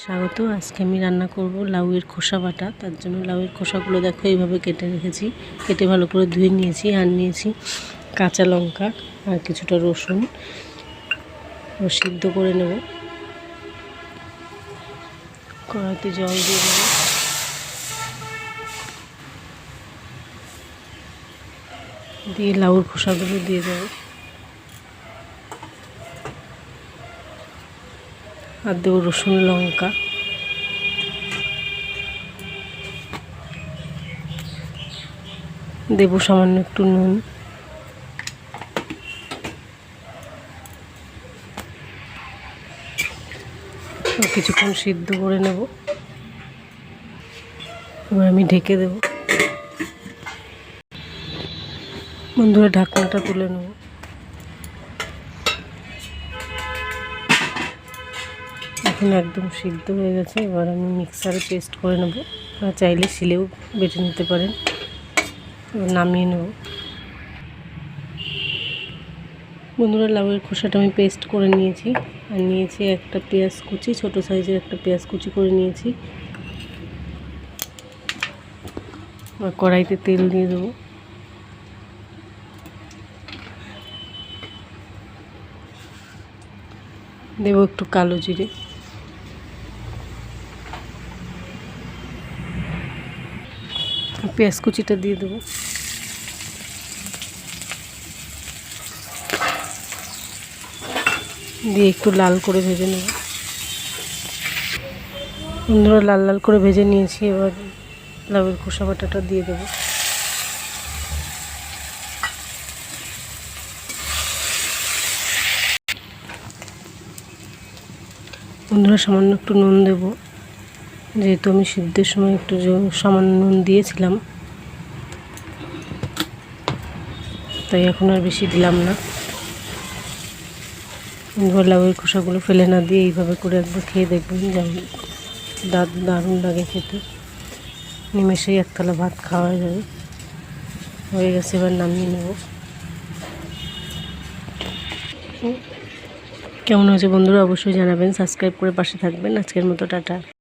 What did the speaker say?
স্বাগত। আজকে আমি রান্না করব লাউয়ের খোসা বাটা। তার জন্য লাউয়ের খোসাগুলো দেখো এইভাবে কেটে রেখেছি। কেটে ভালো করে ধুয়ে নিয়েছি। আর নিয়েছি কাঁচা লঙ্কা আর কিছুটা রসুন। সিদ্ধ করে নেব। কড়াইতে জল দিয়ে দেব। দিয়ে লাউয়ের খোসাগুলো দিয়ে দেব। আর দেবো রসুন লঙ্কা। দেব সামান্য একটু নুন। কিছুক্ষণ সিদ্ধ করে নেব। এবার আমি ঢেকে দেব। বন্ধুরা, ঢাকনাটা তুলে নেব। এখন একদম সিদ্ধ হয়ে গেছে। এবার আমি মিক্সারে পেস্ট করে নেব। চাইলে শিলেও বেটে নিতে পারেন। এবার নামিয়ে নেব। বন্ধুরা, লাউয়ের খোসাটা আমি পেস্ট করে নিয়েছি। আর নিয়েছি একটা পেঁয়াজ কুচি, ছোটো সাইজের একটা পেঁয়াজ কুচি করে নিয়েছি। আর কড়াইতে তেল দিয়ে দেবো। দেবো একটু কালো জিরে। পেঁয়াজ কুচিটা দিয়ে দেবো। দিয়ে একটু লাল করে ভেজে নেব। বন্ধুরা, লাল লাল করে ভেজে নিয়েছি। এবার লাউয়ের খোসা বাটাটা দিয়ে দেবো। বন্ধুরা, সামান্য একটু নুন দেব, যেহেতু আমি সিদ্ধের সময় একটু সামান্য নুন দিয়েছিলাম, তাই এখন আর বেশি দিলাম না। বন্ধুরা, লাউয়ের খোসাগুলো ফেলে না দিয়ে এইভাবে করে একবার খেয়ে দেখবেন, যেমন দারুণ লাগে খেতে। নিমেষেই এক থালা ভাত খাওয়া যাবে। হয়ে গেছে, এবার নামিয়ে নেব। কেমন হয়েছে বন্ধুরা অবশ্যই জানাবেন। সাবস্ক্রাইব করে পাশে থাকবেন। আজকের মতো টাটা।